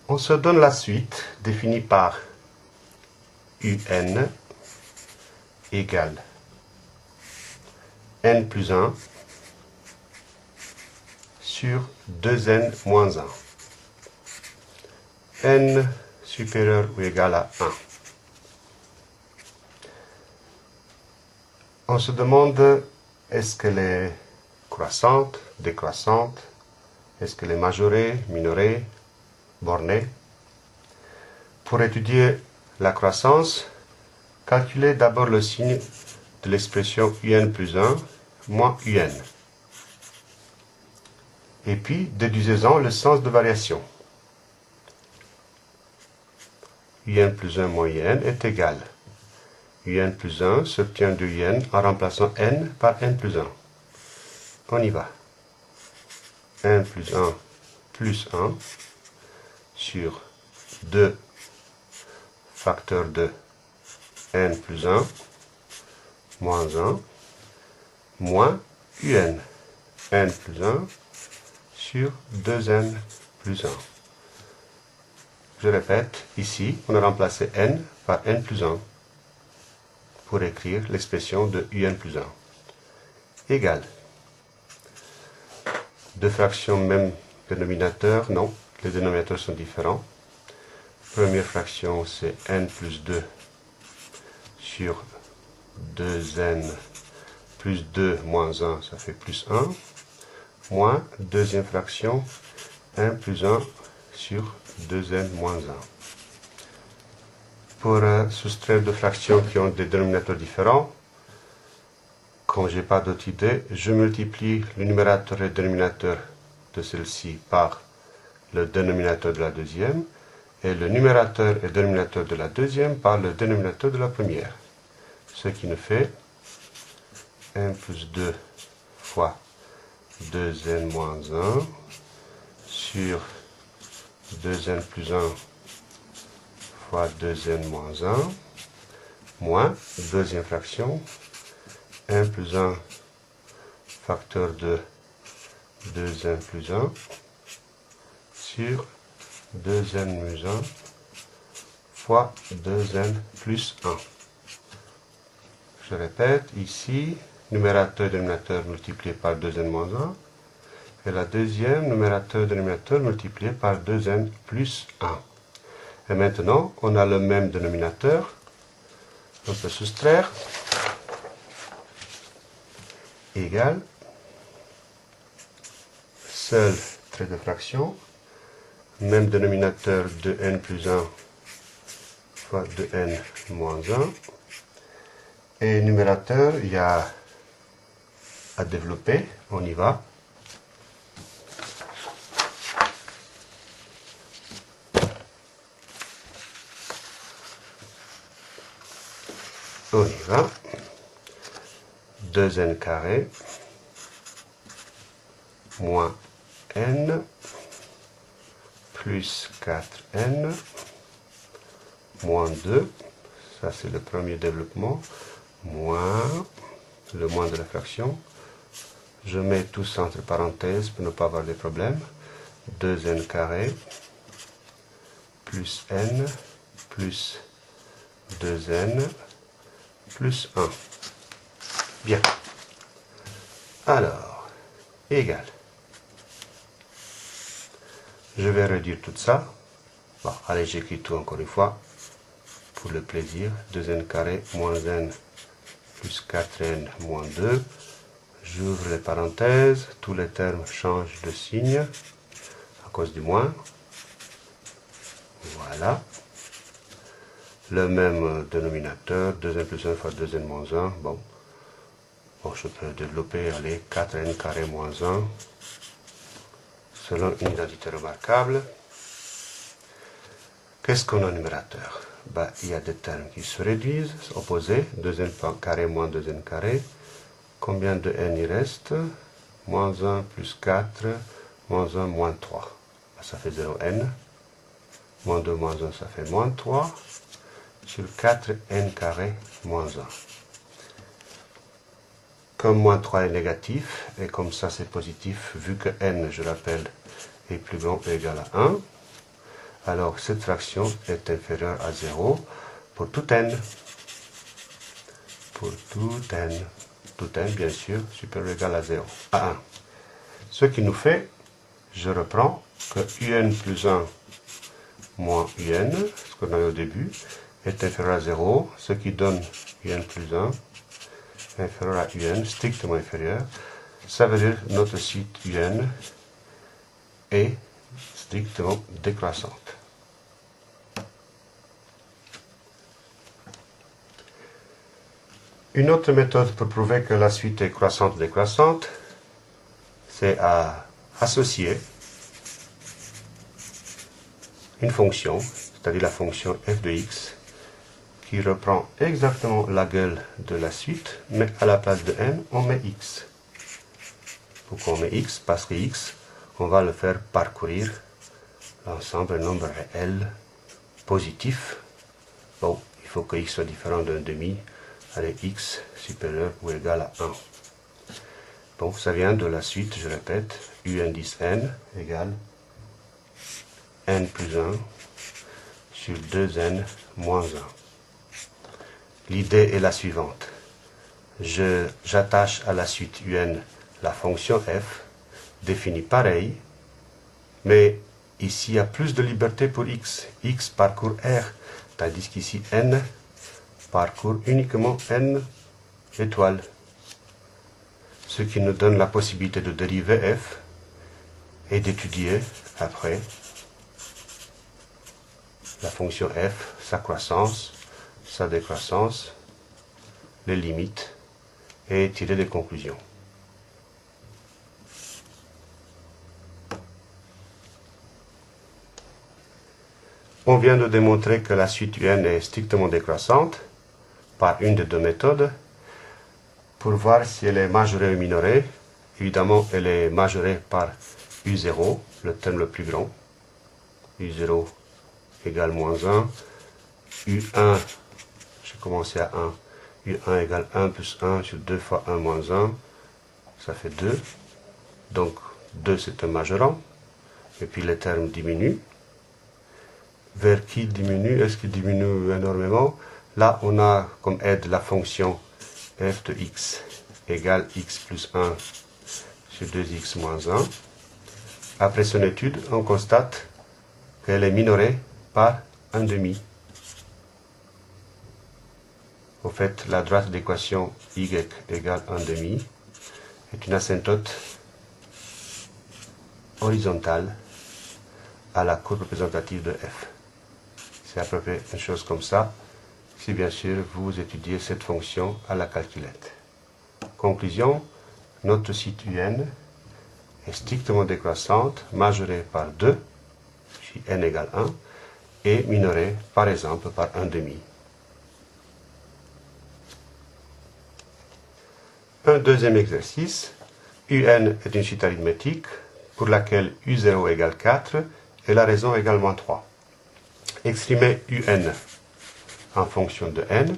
On se donne la suite définie par un égale n plus 1 sur 2n moins 1. N supérieur ou égal à 1. On se demande, est-ce qu'elle est croissante, décroissante, est-ce qu'elle est majorée, minorée, bornée? Pour étudier la croissance, calculez d'abord le signe de l'expression un plus 1 moins un. Et puis, déduisez-en le sens de variation. Un plus 1 moins un est égal. Un plus 1 s'obtient de un en remplaçant n par n plus 1. On y va. 1 plus 1 plus 1 sur 2 facteur de n plus 1 moins 1 moins un. n plus 1 sur 2n plus 1. Je répète, ici, on a remplacé n par n plus 1 pour écrire l'expression de un plus 1. Égale. Deux fractions, même dénominateur, non, les dénominateurs sont différents. Première fraction, c'est n plus 2 sur 2n plus 2 moins 1, ça fait plus 1, moins deuxième fraction, 1 plus 1 sur 2n moins 1. Pour soustraire deux fractions qui ont des dénominateurs différents, comme je n'ai pas d'autre idée, je multiplie le numérateur et le dénominateur de celle-ci par le dénominateur de la deuxième, et le numérateur et le dénominateur de la deuxième par le dénominateur de la première. Ce qui nous fait 1 plus 2 fois 2n moins 1 sur 2n plus 1 fois 2n moins 1 moins deuxième fraction 1 plus 1 facteur de 2n plus 1 sur 2n plus 1 fois 2n plus 1. Je répète, ici, numérateur et dénominateur multiplié par 2n moins 1, et la deuxième, numérateur et dénominateur multiplié par 2n plus 1. Et maintenant, on a le même dénominateur, on peut soustraire, égal, seul trait de fraction, même dénominateur de n plus 1 fois 2n moins 1, et numérateur, il y a à développer, on y va. On y va. 2n carré moins n plus 4n moins 2, ça c'est le premier développement, moins le moins de la fraction. Je mets tout ça entre parenthèses pour ne pas avoir de problèmes. 2n carré plus n plus 2n plus 1. Bien. Alors, égal. Je vais réduire tout ça. Bon, allez, j'écris tout encore une fois. Pour le plaisir. 2n carré moins n plus 4n moins 2. J'ouvre les parenthèses. Tous les termes changent de signe à cause du moins. Voilà. Le même dénominateur. 2n plus 1 fois 2n moins 1. Bon, je peux développer, allez, 4n carré moins 1. Selon une identité remarquable. Qu'est-ce qu'on a au numérateur? Il y a des termes qui se réduisent, opposés, 2n carré moins 2n carré. Combien de n il reste? Moins 1 plus 4, moins 1 moins 3. Ça fait 0n. Moins 2 moins 1, ça fait moins 3. Sur 4n carré moins 1. Comme moins 3 est négatif, et comme ça c'est positif, vu que n, je l'appelle, est plus grand ou égal à 1, alors cette fraction est inférieure à 0 pour tout n. Pour tout n bien sûr supérieur ou égal à 0, à 1. Ce qui nous fait, je reprends, que un plus 1 moins un, ce qu'on avait au début, est inférieur à 0, ce qui donne un plus 1 inférieur à un, strictement inférieur. Ça veut dire que notre suite un est strictement décroissante. Une autre méthode pour prouver que la suite est croissante ou décroissante, c'est à associer une fonction, c'est-à-dire la fonction f de x, qui reprend exactement la gueule de la suite, mais à la place de n, on met x. Pourquoi on met x? Parce que x, on va le faire parcourir l'ensemble des nombres réels positifs. Bon, il faut que x soit différent d'un demi, allez, x supérieur ou égal à 1. Bon, ça vient de la suite, je répète, u indice n égale n plus 1 sur 2n moins 1. L'idée est la suivante. J'attache à la suite un la fonction f, définie pareil, mais ici il y a plus de liberté pour x. X parcourt R, tandis qu'ici n parcourt uniquement n étoiles. Ce qui nous donne la possibilité de dériver f et d'étudier après la fonction f, sa croissance, sa décroissance, les limites et tirer des conclusions. On vient de démontrer que la suite un est strictement décroissante par une des deux méthodes. Pour voir si elle est majorée ou minorée, évidemment elle est majorée par u0, le terme le plus grand. u0 égale moins 1, u1, j'ai commencé à 1, u1 égale 1 plus 1 sur 2 fois 1 moins 1, ça fait 2. Donc 2 c'est un majorant, et puis les termes diminuent. Vers qui diminue? Est-ce qu'il diminue énormément? Là on a comme aide la fonction f de x égale x plus 1 sur 2x moins 1. Après son étude, on constate qu'elle est minorée par 1 demi. Au fait, la droite d'équation y égale 1 demi est une asymptote horizontale à la courbe représentative de f. C'est à peu près une chose comme ça, si bien sûr vous étudiez cette fonction à la calculette. Conclusion, notre suite un est strictement décroissante, majorée par 2, si n égale 1, et minorée par exemple par 1 demi. Un deuxième exercice, un est une suite arithmétique pour laquelle u0 égale 4 et la raison égale moins 3. Exprimer un en fonction de n.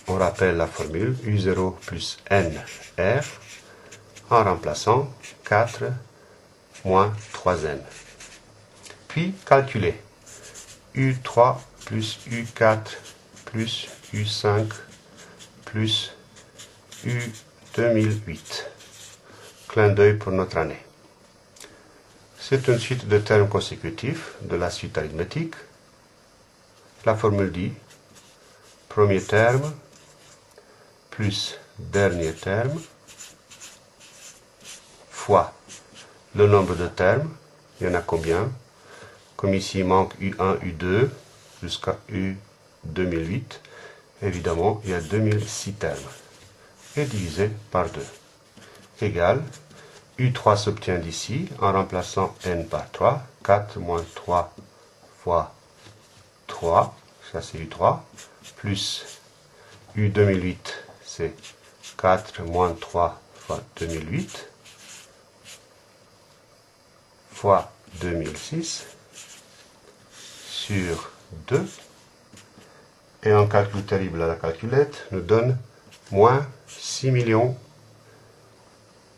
On rappelle la formule u0 plus n r en remplaçant 4 moins 3n. Puis calculer u3 plus u4 plus u5 plus u2008. Clin d'œil pour notre année. C'est une suite de termes consécutifs de la suite arithmétique. La formule dit premier terme plus dernier terme fois le nombre de termes. Il y en a combien? Comme ici il manque U1, U2 jusqu'à U2008. Évidemment, il y a 2006 termes. Et divisé par 2. Égale U3 s'obtient d'ici en remplaçant n par 3. 4 moins 3 fois 3, ça c'est U3, plus U2008, c'est 4 moins 3 fois 2008, fois 2006, sur 2, et un calcul terrible à la calculette nous donne moins 6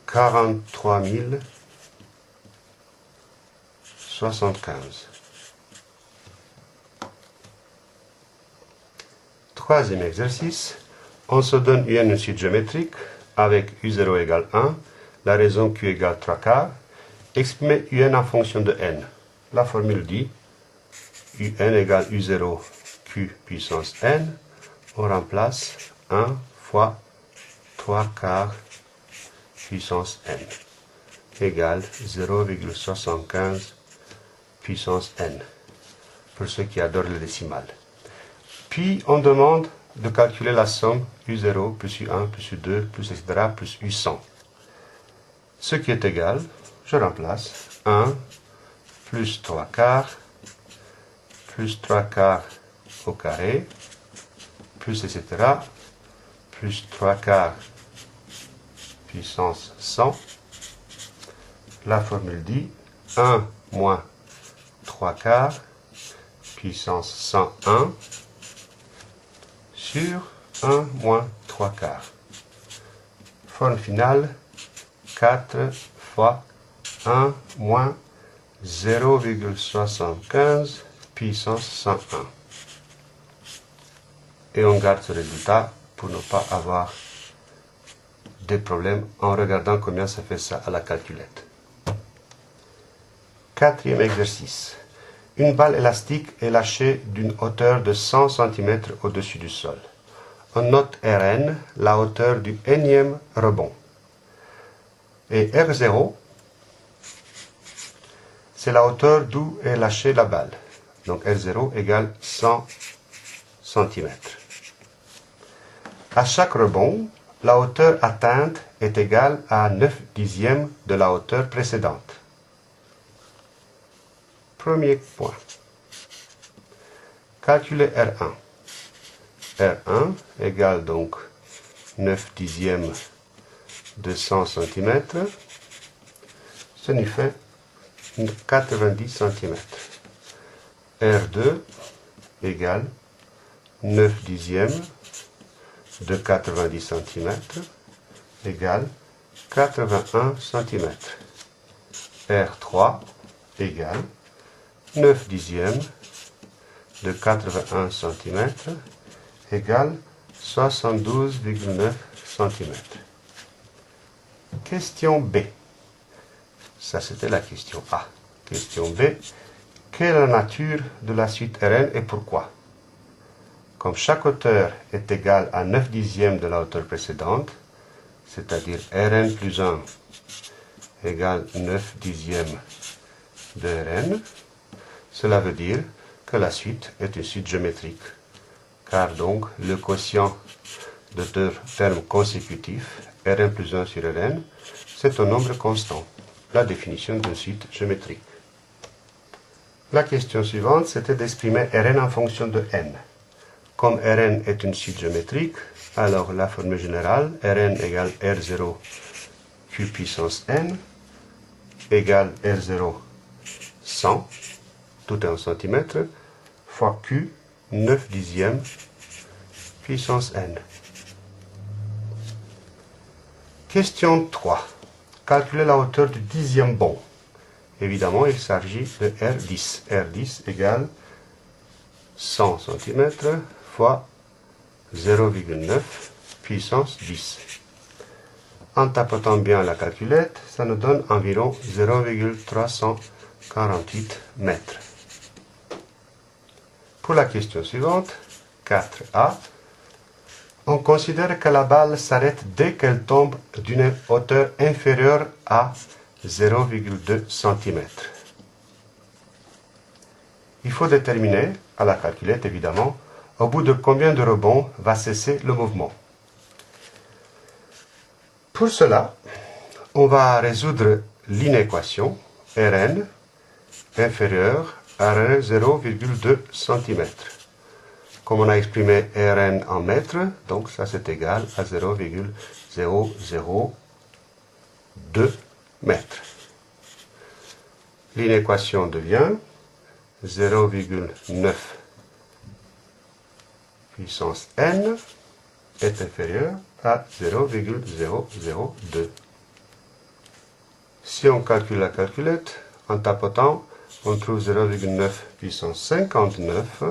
43 75. Troisième exercice, on se donne UN une suite géométrique avec U0 égale 1, la raison Q égale 3 quarts. Exprimer UN en fonction de n. La formule dit UN égale U0 Q puissance n. On remplace 1 fois 3 quarts puissance n égale 0,75 puissance n, pour ceux qui adorent le décimal. Puis on demande de calculer la somme U0 plus U1 plus U2 plus etc. plus U100. Ce qui est égal, je remplace 1 plus 3 quarts au carré plus etc. plus 3 quarts puissance 100. La formule dit 1 moins 3 quarts puissance 101 sur 1 moins 3 quarts. Forme finale 4 fois 1 moins 0,75 puissance 101. Et on garde ce résultat pour ne pas avoir des problèmes en regardant combien ça fait ça à la calculette. Quatrième exercice. Une balle élastique est lâchée d'une hauteur de 100 cm au-dessus du sol. On note Rn, la hauteur du énième rebond. Et R0, c'est la hauteur d'où est lâchée la balle. Donc R0 égale 100 cm. À chaque rebond, la hauteur atteinte est égale à 9 dixièmes de la hauteur précédente. Premier point. Calculer R1. R1 égale donc 9 dixièmes de 100 cm. Ce nous fait 90 cm. R2 égale 9 dixièmes de 90 cm égale 81 cm. R3 égale 9 dixièmes de 81 cm égale 72,9 cm. Question B. Ça, c'était la question A. Question B. Quelle est la nature de la suite Rn et pourquoi? Comme chaque hauteur est égale à 9 dixièmes de la hauteur précédente, c'est-à-dire Rn plus 1 égale 9 dixièmes de Rn, cela veut dire que la suite est une suite géométrique, car donc le quotient de deux termes consécutifs, Rn plus 1 sur Rn, c'est un nombre constant, la définition d'une suite géométrique. La question suivante, c'était d'exprimer Rn en fonction de n. Comme Rn est une suite géométrique, alors la formule générale, Rn égale R0 Q puissance n, égale R0 100, tout est en centimètres, fois Q, 9 dixièmes, puissance n. Question 3. Calculer la hauteur du dixième bond. Évidemment, il s'agit de R10. R10 égale 100 cm fois 0,9 puissance 10. En tapotant bien la calculette, ça nous donne environ 0,348 mètres. Pour la question suivante, 4A, on considère que la balle s'arrête dès qu'elle tombe d'une hauteur inférieure à 0,2 cm. Il faut déterminer, à la calculette évidemment, au bout de combien de rebonds va cesser le mouvement. Pour cela, on va résoudre l'inéquation Rn inférieure à 0,2 cm. Comme on a exprimé Rn en mètres, donc ça c'est égal à 0,002 mètres. L'inéquation devient 0,9 puissance n est inférieur à 0,002. Si on calcule la calculette, en tapotant, on trouve 0,9 puissance 59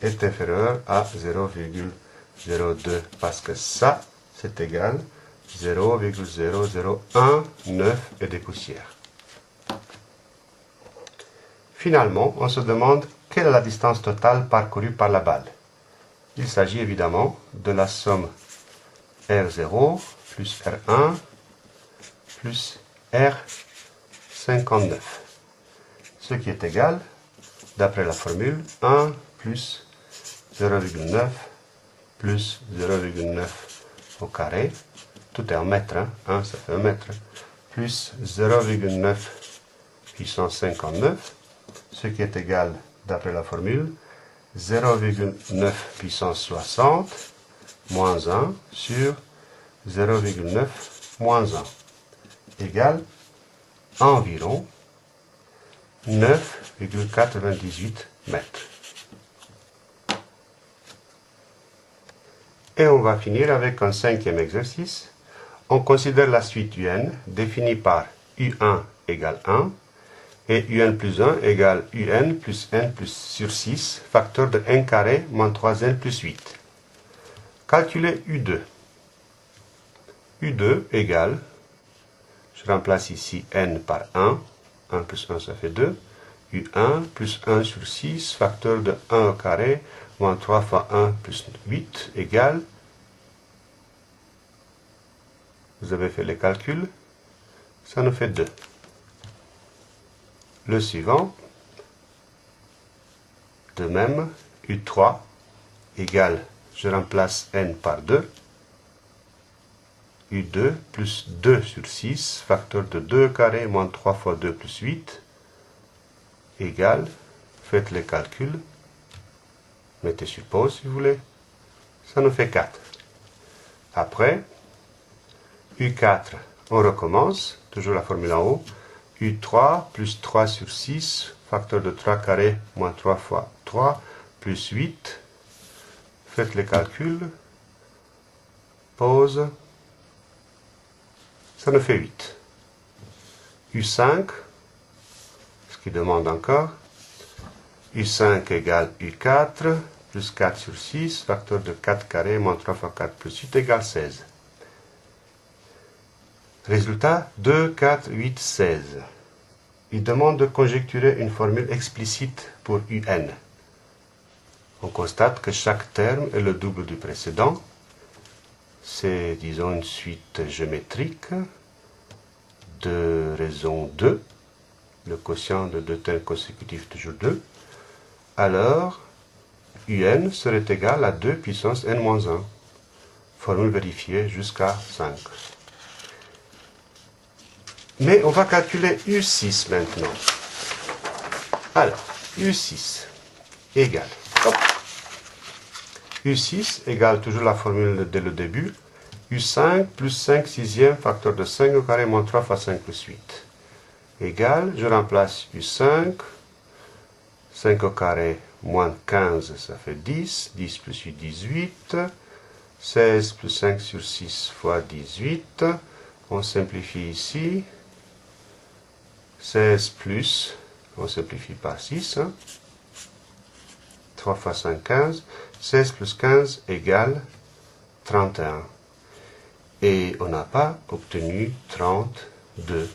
est inférieur à 0,02 parce que ça, c'est égal 0,0019 et des poussières. Finalement, on se demande quelle est la distance totale parcourue par la balle. Il s'agit évidemment de la somme R0 plus R1 plus R59, ce qui est égal, d'après la formule, 1 plus 0,9 plus 0,9 au carré, tout est en mètres, 1 ça fait 1 mètre, plus 0,9 puissance 59, ce qui est égal, d'après la formule, 0,9 puissance 60 moins 1 sur 0,9 moins 1 égale environ 9,98 mètres. Et on va finir avec un cinquième exercice. On considère la suite UN définie par U1 égale 1 et UN plus 1 égale UN plus N plus sur 6, facteur de N carré moins 3N plus 8. Calculez U2. U2 égale, je remplace ici N par 1, 1 plus 1 ça fait 2, U1 plus 1 sur 6, facteur de 1 au carré, moins 3 fois 1 plus 8, égale, vous avez fait les calculs, ça nous fait 2. Le suivant, de même, U3 égale, je remplace N par 2, U2 plus 2 sur 6, facteur de 2 carré moins 3 fois 2 plus 8, égale, faites les calculs, mettez sur pause si vous voulez, ça nous fait 4. Après, U4, on recommence, toujours la formule en haut, U3 plus 3 sur 6, facteur de 3 carré moins 3 fois 3, plus 8, faites les calculs, pause, ça nous fait 8. U5, ce qui demande encore, U5 égale U4, plus 4 sur 6, facteur de 4 carré, moins 3 fois 4 plus 8 égale 16. Résultat, 2, 4, 8, 16. Il demande de conjecturer une formule explicite pour UN. On constate que chaque terme est le double du précédent. C'est, disons, une suite géométrique de raison 2. Le quotient de deux termes consécutifs toujours 2. Alors, UN serait égal à 2 puissance n-1. Formule vérifiée jusqu'à 5. Mais on va calculer U6 maintenant. Alors, U6 égale. Hop. U6 égale toujours la formule dès le début. U5 plus 5 sixième facteur de 5 au carré moins 3 fois 5 plus 8. Égale, je remplace U5. 5 au carré moins 15, ça fait 10. 10 plus 8, 18. 16 plus 5 sur 6 fois 18. On simplifie ici. 16 plus, on simplifie par 6, 3 fois 5, 15, 16 plus 15 égale 31. Et on n'a pas obtenu 32,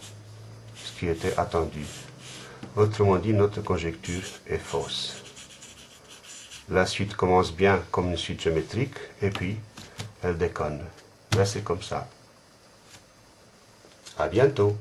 ce qui était attendu. Autrement dit, notre conjecture est fausse. La suite commence bien comme une suite géométrique, et puis elle déconne. Là, c'est comme ça. À bientôt.